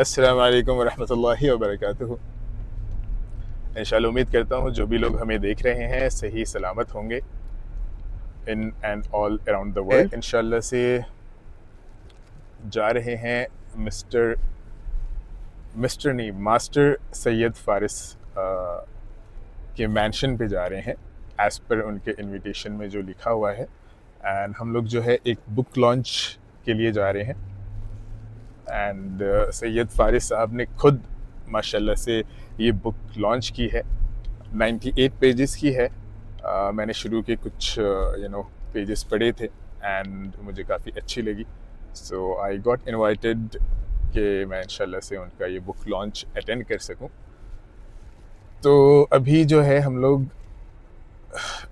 अस्सलाम वालेकुम वरहमतुल्लाहि वबरकातुहू। इंशाल्लाह उम्मीद करता हूँ जो भी लोग हमें देख रहे हैं सही सलामत होंगे in and all around the world. इंशाल्लाह से जा रहे हैं मिस्टर मिस्टर नहीं मास्टर सैयद फारिस के मैंशन पे जा रहे हैं एज पर उनके इनविटेशन में जो लिखा हुआ है। एंड हम लोग जो है एक बुक लॉन्च के लिए जा रहे हैं। एंड सैयद फारिस साहब ने खुद माशाल्लाह से ये बुक लॉन्च की है। 98 पेजेस की है। मैंने शुरू के कुछ पेजेस पढ़े थे एंड मुझे काफ़ी अच्छी लगी। सो आई गॉट इनवाइटेड कि मैं इंशाल्लाह से उनका ये बुक लॉन्च अटेंड कर सकूं। तो अभी जो है हम लोग,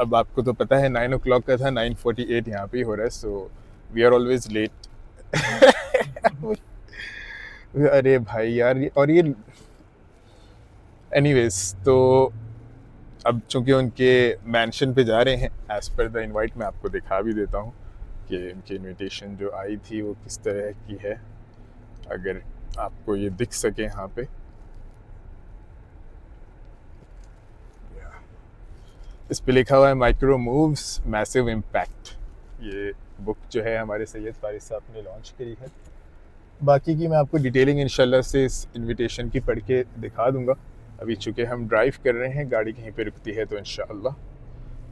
अब आपको तो पता है 9 o'clock का था, 9:48 यहाँ पे ही हो रहा है। So we are always late. अरे भाई यार और ये एनीवेज, तो अब चूंकि उनके मैंशन पे जा रहे हैं एज पर द इनवाइट, मैं आपको दिखा भी देता हूँ कि उनकी इनविटेशन जो आई थी वो किस तरह की है, अगर आपको ये दिख सके यहाँ पे। इस पे लिखा हुआ है माइक्रो मूव्स मैसिव इम्पैक्ट। ये बुक जो है हमारे सैयद फारिस साहब ने लॉन्च करी है। बाकी की मैं आपको डिटेलिंग इंशाल्लाह से इस इनविटेशन की पढ़ के दिखा दूंगा। अभी चूँकि हम ड्राइव कर रहे हैं, गाड़ी कहीं पे रुकती है तो इंशाल्लाह।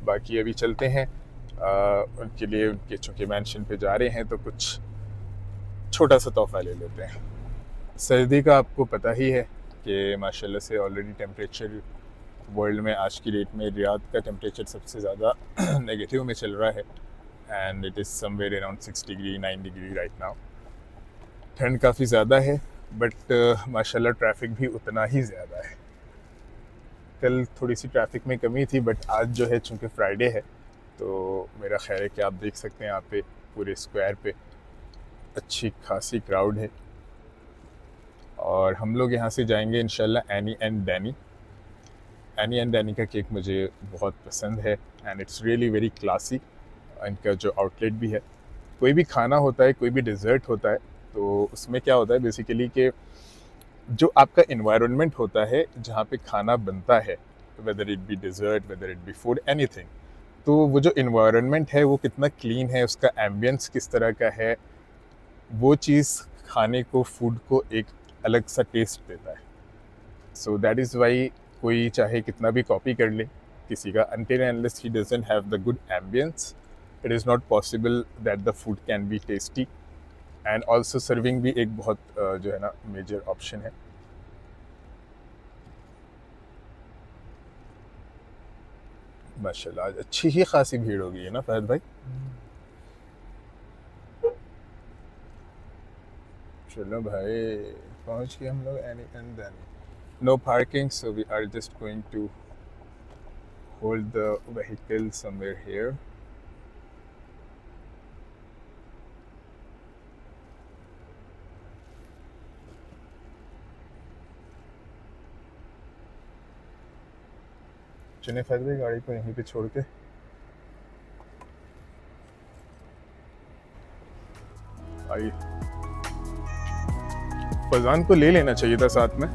बाकी अभी चलते हैं उनके लिए, उनके चूँकि मैंशन पे जा रहे हैं तो कुछ छोटा सा तोहफा ले लेते हैं। सर्दी का आपको पता ही है कि माशाल्लाह से ऑलरेडी टेम्परेचर वर्ल्ड में आज की डेट में रियाद का टेम्परेचर सबसे ज़्यादा नेगेटिव में चल रहा है। And it is somewhere around 6 degree 9 degree right now. ठंड काफ़ी ज़्यादा है बट माशाल्लाह ट्रैफिक भी उतना ही ज़्यादा है। कल थोड़ी सी ट्रैफिक में कमी थी बट आज जो है चूँकि फ्राइडे है तो मेरा ख्याल है कि आप देख सकते हैं यहाँ पे पूरे स्क्वायर पे अच्छी खासी क्राउड है। और हम लोग यहाँ से जाएंगे इंशाल्लाह any and Danny. Any and Danny का केक मुझे बहुत पसंद है and it's really very classy. इनका जो आउटलेट भी है, कोई भी खाना होता है, कोई भी डिज़र्ट होता है, तो उसमें क्या होता है बेसिकली कि जो आपका इन्वायरमेंट होता है जहाँ पे खाना बनता है, whether it be dessert, whether it be food, anything, तो वो जो इन्वायरमेंट है वो कितना क्लीन है, उसका एम्बियंस किस तरह का है, वो चीज़ खाने को, फूड को एक अलग सा टेस्ट देता है। सो दैट इज़ वाई कोई चाहे कितना भी कॉपी कर ले किसी का, until and unless he doesn't have the good ambience, it is not possible that the food can be tasty। And also serving भी एक बहुत जो है ना मेजर ऑप्शन है। माशाल्लाह आज अच्छी ही खासी भीड़ हो गई है ना फहद भाई। चलो भाई पहुंच गए हम लोग any and then. No parking, so we are just going to hold the vehicle somewhere here. चलिए फहद भाई गाड़ी को यहीं पे छोड़ के आइए। फजान को ले लेना चाहिए था साथ में।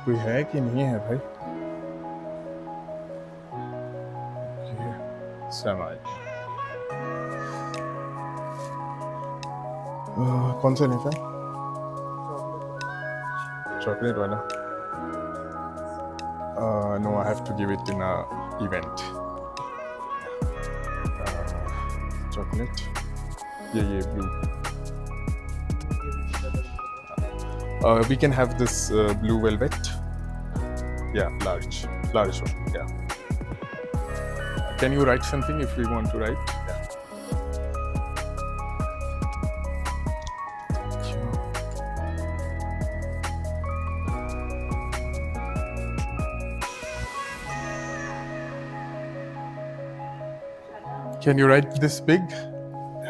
कोई है कि नहीं है भाई? समाज कौन सा नहीं था? चॉकलेट वाला? No, I have to give it in a event. Chocolate, ये blue. We can have this blue velvet. Yeah, large one. Yeah. Can you write something if we want to write? Yeah. Can you write this big?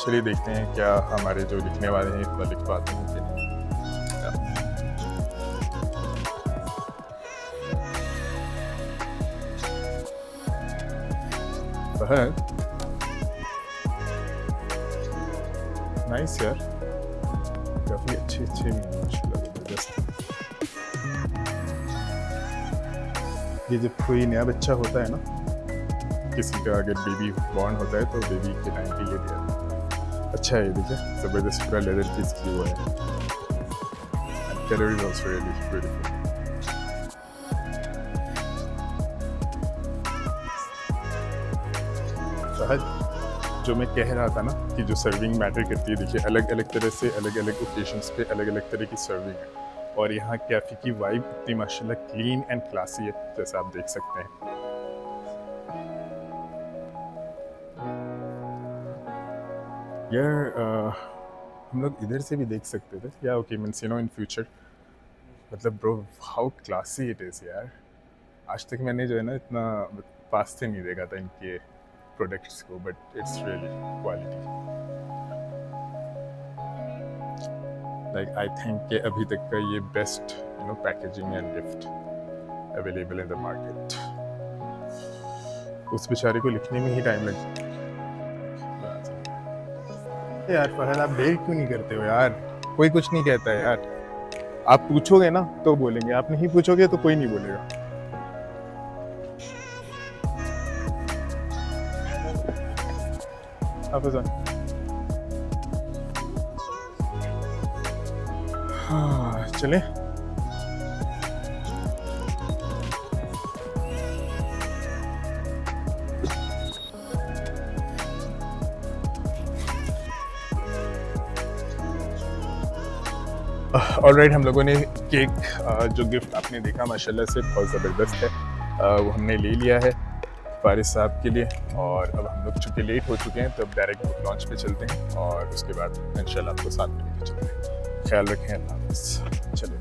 चलिए देखते हैं क्या हमारे जो लिखने वाले हैं इतना लिख पाते हैं कि नहीं। फहद, नाइस यार, काफ़ी अच्छे अच्छे भी हैं माशाल्लाह, ज़बरदस्त। ये जब कोई नया बच्चा होता है ना, किसी का अगर बेबी बॉर्न होता है तो बेबी के टाइम पे ये दिया अच्छा है। ये देखिए ज़बरदस्त पूरा लेदर चीज़ की हुआ है। Colour is also really beautiful. Fahad, जो मैं कह रहा था ना कि जो सर्विंग मैटर करती है, देखिए अलग अलग तरह से अलग अलग ओकेजन्स पे अलग अलग तरह की सर्विंग है। और यहाँ कैफ़े की वाइब इतनी माशाल्लाह क्लीन एंड क्लासी है, जैसा आप देख सकते हैं। यार हम लोग इधर से भी देख सकते थे या ओके मीन्स इन फ्यूचर, मतलब bro how classy it is यार। आज तक मैंने जो है ना इतना पास से नहीं देखा था इनके प्रोडक्ट्स को, but it's really quality. Like I think कि अभी तक का ये best packaging and gift available in the market. उस बेचारे को लिखने में ही टाइम लग यार। फहद, आप डेट क्यों नहीं करते हो यार? कोई कुछ नहीं कहता है यार। आप पूछोगे ना तो बोलेंगे, आप नहीं पूछोगे तो कोई नहीं बोलेगा। हाफिज़। हाँ चलें। ऑलराइट, हम लोगों ने केक जो गिफ्ट आपने देखा माशाल्लाह से बहुत ज़बरदस्त है, वो हमने ले लिया है फारिस साहब के लिए। और अब हम लोग चूँकि लेट हो चुके हैं तो अब डायरेक्ट बुक लॉन्च पे चलते हैं और उसके बाद इंशाल्लाह आपको साथ में लेके चलते हैं। ख्याल रखें, अल्लाह हाफ़िज़। चलिए।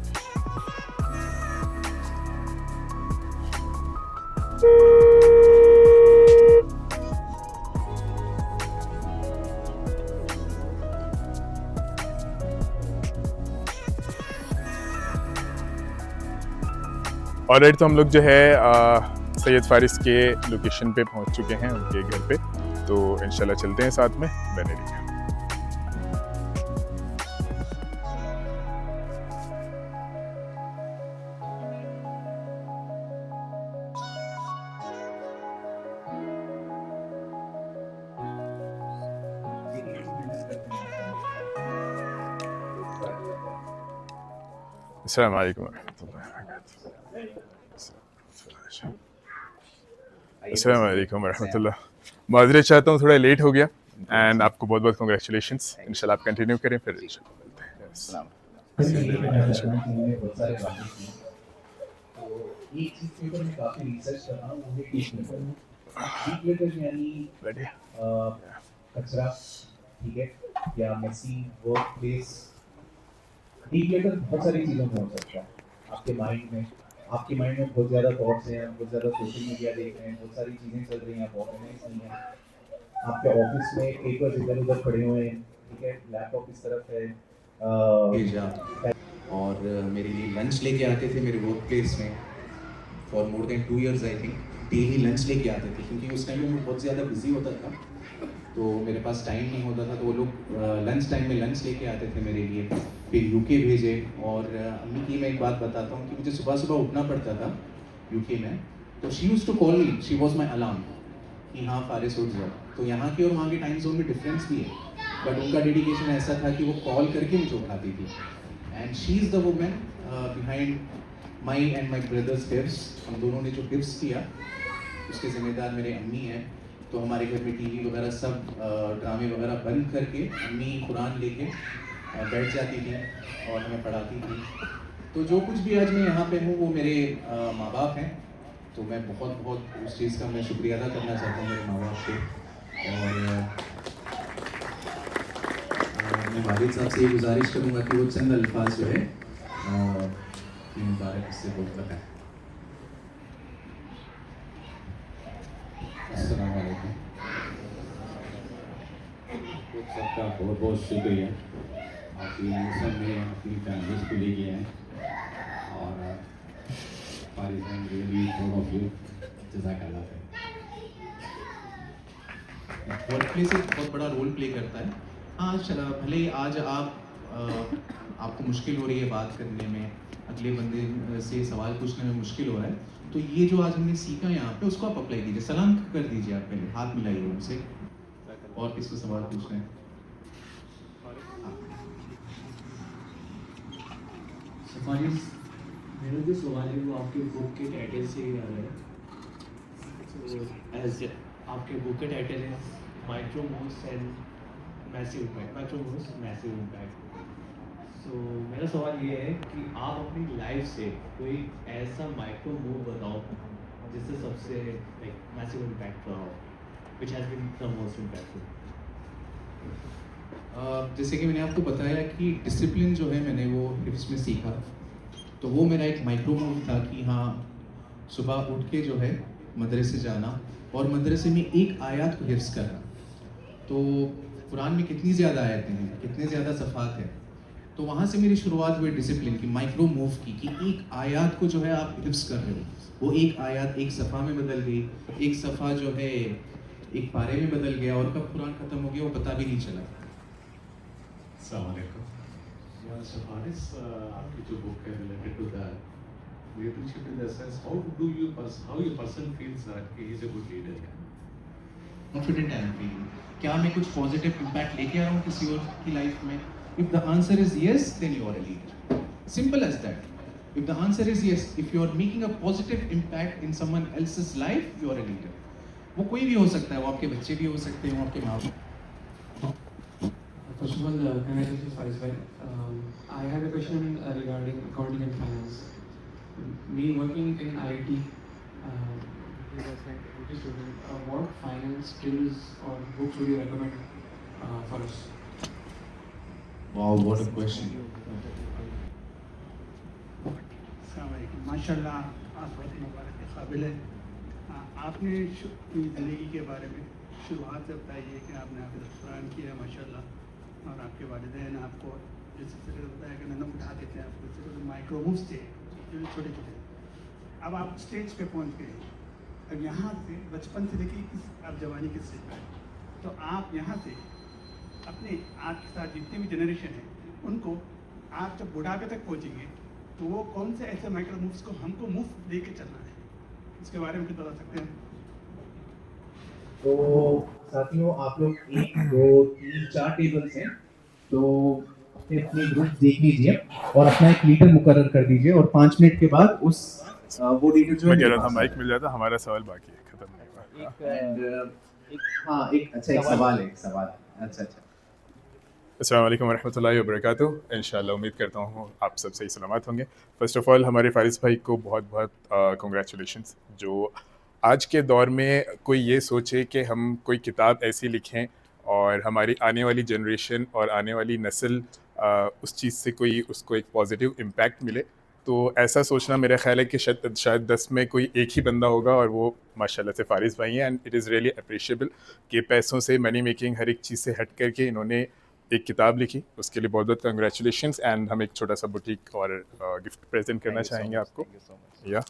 ऑलराइट, तो हम लोग जो है सैयद फारिस के लोकेशन पे पहुंच चुके हैं, उनके घर पे। तो इंशाल्लाह चलते हैं साथ में, बने रहिए। अस्सलाम वालेकुम रहमतुल्लाहि व बरकातुहू। अस्सलाम वालेकुम रहमतुल्लाह। माज़रत चाहता हूँ, थोड़ा लेट हो गया एंड आपको बहुत बहुत कॉन्ग्रेचुलेशंस। इंशाल्लाह आप कंटिन्यू करें, फिर इंशाल्लाह मिलते हैं। बढ़िया। कचरा, ठीक है, या मेसी वर्क प्लेस, डीक्लेटर बहुत सारी चीज़ों में हो सकता है। आपके माइंड में बहुत ज़्यादा थॉट्स हैं, बहुत ज़्यादा सोशल मीडिया देख रहे हैं, बहुत सारी चीज़ें चल रही हैं, आप ऑर्गेनाइज नहीं है। आपके ऑफिस में पेपर्स इधर उधर पड़े हुए हैं, ठीक है, लैपटॉप इस तरफ है, और मेरे लिए लंच लेके आते थे मेरे वर्क प्लेस में for more than 2 years I think. Daily lunch लेके आते थे क्योंकि उस टाइम में मैं बहुत ज़्यादा बिजी होता था, तो मेरे पास टाइम नहीं होता था, तो वो लोग लंच टाइम में लंच लेके आते थे मेरे लिए। फिर यूके भेजे। और अम्मी की मैं एक बात बताता हूँ कि मुझे सुबह सुबह उठना पड़ता था यूके में, तो she used to call me, she was my alarm कि हाँ फारिस उठ जाओ। तो यहाँ के और वहाँ के टाइम जोन में डिफरेंस भी है, बट उनका डेडिकेशन ऐसा था कि वो कॉल करके मुझे उठाती थी। And she is the woman behind my and my brothers gifts. हम दोनों ने जो गिफ्ट्स किया उसके जिम्मेदार मेरे अम्मी हैं। तो हमारे घर में टीवी वगैरह सब ड्रामे वगैरह बंद करके अम्मी कुरान लेके बैठ जाती थी और हमें पढ़ाती थी। तो जो कुछ भी आज मैं यहाँ पे हूँ वो मेरे माँ बाप हैं, तो मैं बहुत बहुत उस चीज़ का मैं शुक्रिया अदा करना चाहता हूँ मेरे माँ बाप को। और मैं वालिद साहब से ये गुजारिश करूँगा कि वो चंद अल्फाज जो है मुबारक उससे बोल बताएं। अस्सलाम वालेकुम। तो सबका बहुत बहुत शुक्रिया। आप ये मौसम में अपनी फैमिलीज को लेके आए और Faris I am really proud of you. जज़ाकल्लाह खैर। वर्क प्लेस एक बहुत बड़ा रोल प्ले करता है। हाँ चला, भले ही आज आपको मुश्किल हो रही है बात करने में, अगले बंदे से सवाल पूछने में मुश्किल हो रहा है, तो ये जो आज हमने सीखा यहाँ पे उसको आप अप्लाई कीजिए। सलाम कर दीजिए, आप पहले हाथ मिलाइए उनसे। और किसको सवाल पूछना है? सफारिस, मेरा जो सवाल है वो आपके बुक के टाइटल से ही आ रहा है। एज आपके बुक का टाइटल है micro moves and massive impact, micro moves massive impact. So मेरा सवाल ये है कि आप अपनी लाइफ से कोई ऐसा माइक्रो मूव बताओ जिससे सबसे लाइक मैसिव इम्पैक्ट रहा हो, which has been the most impactful. जैसे कि मैंने आपको बताया कि डिसिप्लिन जो है मैंने वो हिफ्स में सीखा, तो वो मेरा एक माइक्रो मूव था कि हाँ सुबह उठ के जो है मदरसे जाना और मदरसे में एक आयत को हिफ्स करना। तो कुरान में कितनी ज़्यादा आयतें हैं, कितने ज़्यादा सफ़ात हैं, तो वहाँ से मेरी शुरुआत हुई डिसिप्लिन की, माइक्रो मूव की, कि एक आयत को जो है आप हिफ्स कर रहे हो, वो एक आयत एक सफ़ा में बदल गई, एक सफ़ा जो है एक पारे में बदल गया और कब कुरान ख़त्म हो गया वो पता भी नहीं चला। अस्सलाम वालेकुम। या सफारिस, आपकी जो बुक है related to that, leadership in the sense how you person feels that he is a good leader. Confident and feeling, क्या मैं कुछ पॉजिटिव इम्पैक्ट लेके आ रहा हूँ किसी और की लाइफ में? If the answer is yes then you are a leader, simple as that. If the answer is yes, if you are making a positive impact in someone else's life, you are a leader. वो कोई भी हो सकता है, वो आपके बच्चे भी हो सकते हैं, वो आपके माँ बाप। First of all, congratulations, Faris bhai. I had a question regarding accounting and finance. Me working in IT, as an IT student, what finance skills or books would you recommend for us? Wow, what a question. अस्सलामुअलैकुम। माशाल्लाह आप बहुत मुबारक के काबिल हैं। आपने अपनी ज़िंदगी के बारे में शुरुआत से बताई है कि आपने हाफ़िज़ कुरान किया माशाल्लाह, और आपके वालिदैन आपको जिस तरह बताया कि नन्ना उठाते थे, आपको इस तरह माइक्रो मूव्स थे जो छोटे छोटे। अब आप स्टेज पे पहुंच गए, अब यहाँ से बचपन से लेकर आप जवानी के स्टेज पे आए, तो आप यहाँ से अपने आपके साथ जितने भी जनरेशन हैं उनको आप जब बुढ़ापे तक पहुँचेंगे तो वो कौन से ऐसे माइक्रो मूव्स को हमको मूव लेके चलना है, इसके बारे में कुछ बता सकते हैं? तो साथियों, आप लोग 1 2 3 4 टेबल्स हैं, तो अपने अपने ग्रुप देख लीजिए और अपना एक लीडर मुकर्रर कर दीजिए और 5 मिनट के बाद उस वो लीडर जो है मैं कह मेरे रहा था पास माइक आएगा। मिल जाता, हमारा सवाल बाकी है, खत्म नहीं हुआ। एक सवाल है। अच्छा। अस्सलाम वालेकुम वरहमतुल्लाहि वबरकातुहू। इंशाल्लाह उम्मीद करता हूँ आप सब सही सलामत होंगे। फ़र्स्ट ऑफ़ ऑल हमारे फ़ारिस भाई को बहुत बहुत कंग्रेचुलेशंस, जो आज के दौर में कोई ये सोचे कि हम कोई किताब ऐसी लिखें और हमारी आने वाली जनरेशन और आने वाली नस्ल उस चीज़ से कोई उसको एक पॉजिटिव इम्पैक्ट मिले, तो ऐसा सोचना मेरा ख़्याल है कि शायद 10 में कोई एक ही बंदा होगा और वो माशाल्लाह से फ़ारिस भाई हैं। And it is really appreciable कि पैसों से, मनी मेकिंग, हर एक चीज़ से हट करके इन्होंने एक किताब लिखी, उसके लिए बहुत बहुत कंग्रेचुलेशंस। एंड हम एक छोटा सा बुटीक और गिफ्ट प्रेजेंट करना चाहेंगे आपको। या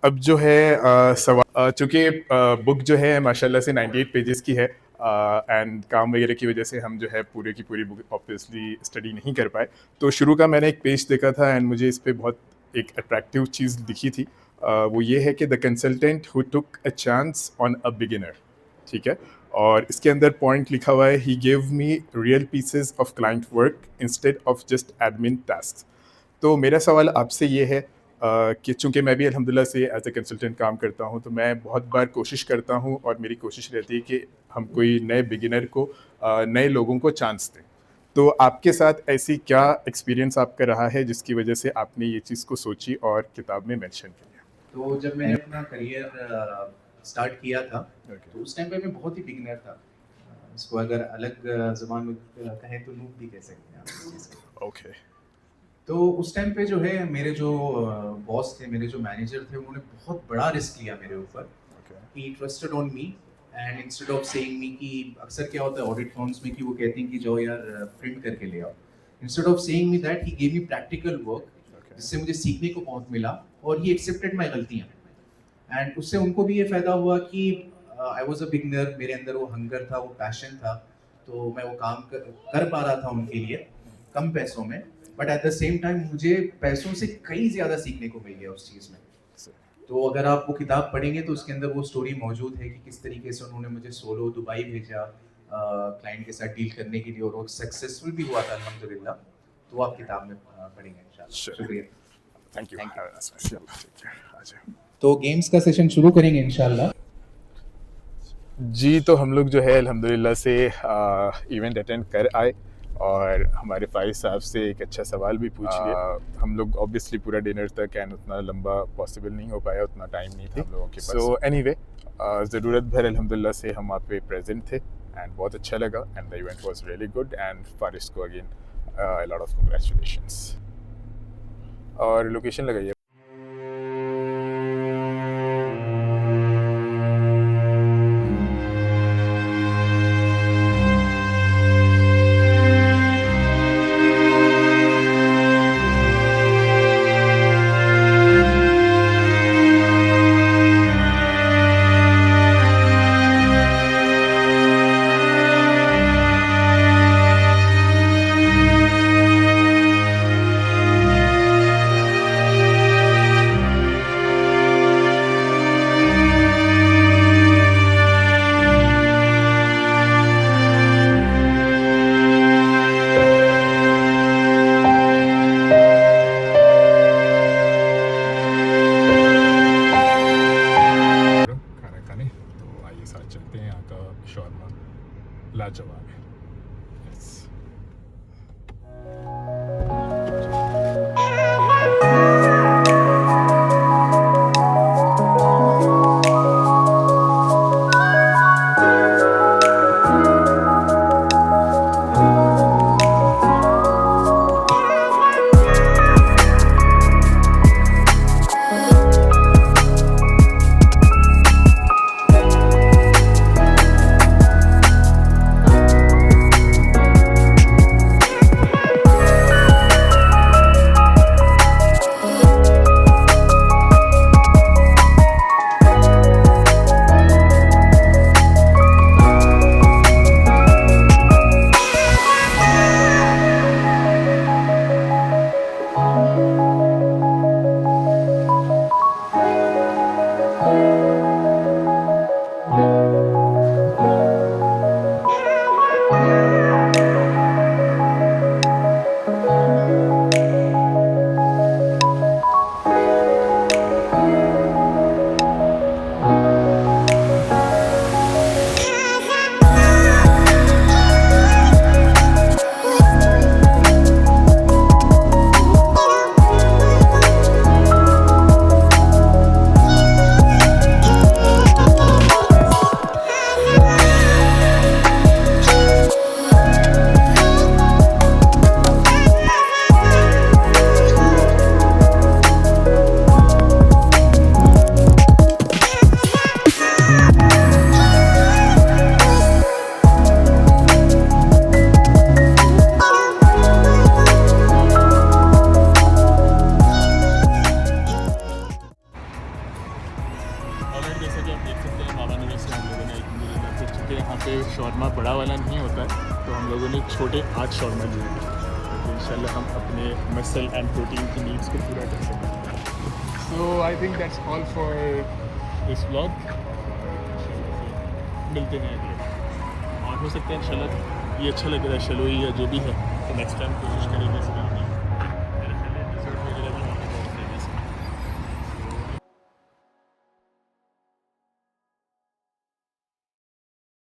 अब जो है सवाल, चूँकि बुक जो है माशाल्लाह से 98 पेजेस की है एंड काम वगैरह की वजह से हम जो है पूरे की पूरी बुक ऑब्वियसली स्टडी नहीं कर पाए, तो शुरू का मैंने एक पेज देखा था एंड मुझे इस पे बहुत एक अट्रैक्टिव चीज़ दिखी थी। वो ये है कि the consultant who took a chance on a beginner, ठीक है, और इसके अंदर पॉइंट लिखा हुआ है, he give me real pieces of client work instead of just admin task. तो मेरा सवाल आपसे ये है कि चूँकि मैं भी अल्हम्दुलिल्लाह से एज ए कंसल्टेंट काम करता हूँ, तो मैं बहुत बार कोशिश करता हूँ और मेरी कोशिश रहती है कि हम कोई नए बिगिनर को, नए लोगों को चांस दें। तो आपके साथ ऐसी क्या एक्सपीरियंस आपका रहा है जिसकी वजह से आपने ये चीज़ को सोची और किताब में मेंशन किया? तो जब मैंने अपना करियर स्टार्ट किया था, Okay. तो उस टाइम पे मैं बहुत ही बिगिनर था। इसको अगर अलग ज़बान में कहें तो नूब भी कह सकते हैं आप इस चीज़ को। ओके। तो उस टाइम पे जो है मेरे जो बॉस थे, मेरे जो मैनेजर थे, उन्होंने बहुत बड़ा रिस्क लिया मेरे ऊपर। Okay. He trusted on me and instead of saying me कि अक्सर क्या होता है ऑडिट फॉर्म्स में कि वो कहते हैं कि जाओ यार प्रिंट करके ले आओ, instead of saying me that he gave me practical work, जिससे मुझे सीखने को बहुत मिला और ही एक्सेप्टेड माई गलतियाँ। एंड उससे उनको भी ये फ़ायदा हुआ कि आई वॉज अ बिगनर, मेरे अंदर वो हंगर था, वो पैशन था, तो मैं वो काम कर पा रहा था उनके लिए कम पैसों में, but at the same time मुझे पैसों से कई ज़्यादा सीखने को मिल गया उस चीज़ में। तो अगर आप वो किताब पढ़ेंगे तो उसके अंदर वो स्टोरी मौजूद है कि किस तरीके से उन्होंने मुझे सोलो दुबई भेजा क्लाइंट के साथ डील करने के लिए, और वो सक्सेसफुल भी हुआ था अल्हम्दुलिल्लाह। तो वो आप किताब में पढ़ेंगे इंशाल्लाह। Sure. शुक्रिया। Thank you. Thank you. ठीक है, आ जाओ। तो गेम्स का सेशन शुरू करेंगे इंशाल्लाह। जी, तो हम लोग जो है अल्हम्दुलिल्लाह से इवेंट अटेंड कर आए और हमारे फाइज साहब से एक अच्छा सवाल भी पूछ लिया। हम लोग ऑब्वियसली पूरा डिनर तक एंड उतना लंबा पॉसिबल नहीं हो पाया, उतना टाइम नहीं था हम लोगों के पास। सो एनीवे, ज़रूरत भर अल्हम्दुलिल्लाह से हम वहाँ पे प्रेजेंट थे एंड बहुत अच्छा लगा and the event was really good and Faris को again a lot of congratulations। और लोकेशन लगाइए। खाना खाने तो आइए साथ चलते हैं। यहाँ का शौरमा लाजवाब है। Yes। ऑलरेडी जैसा कि आप देख सकते हैं मामा नगर से हम लोगों ने अल्हम्दुलिल्लाह से, चूँकि यहाँ पे शौरमा बड़ा वाला नहीं होता है तो हम लोगों ने छोटे 8 शौरमा लिए हैं, तो इंशाल्लाह हम अपने मसल एंड प्रोटीन की नीड्स को पूरा कर सकेंगे। So I think that's all for this vlog. मिलते हैं अगले, और हो सकता है इंशाल्लाह ये अच्छा लग रहा है शलोई या जो भी है तो नेक्स्ट टाइम कोशिश करेंगे इसमें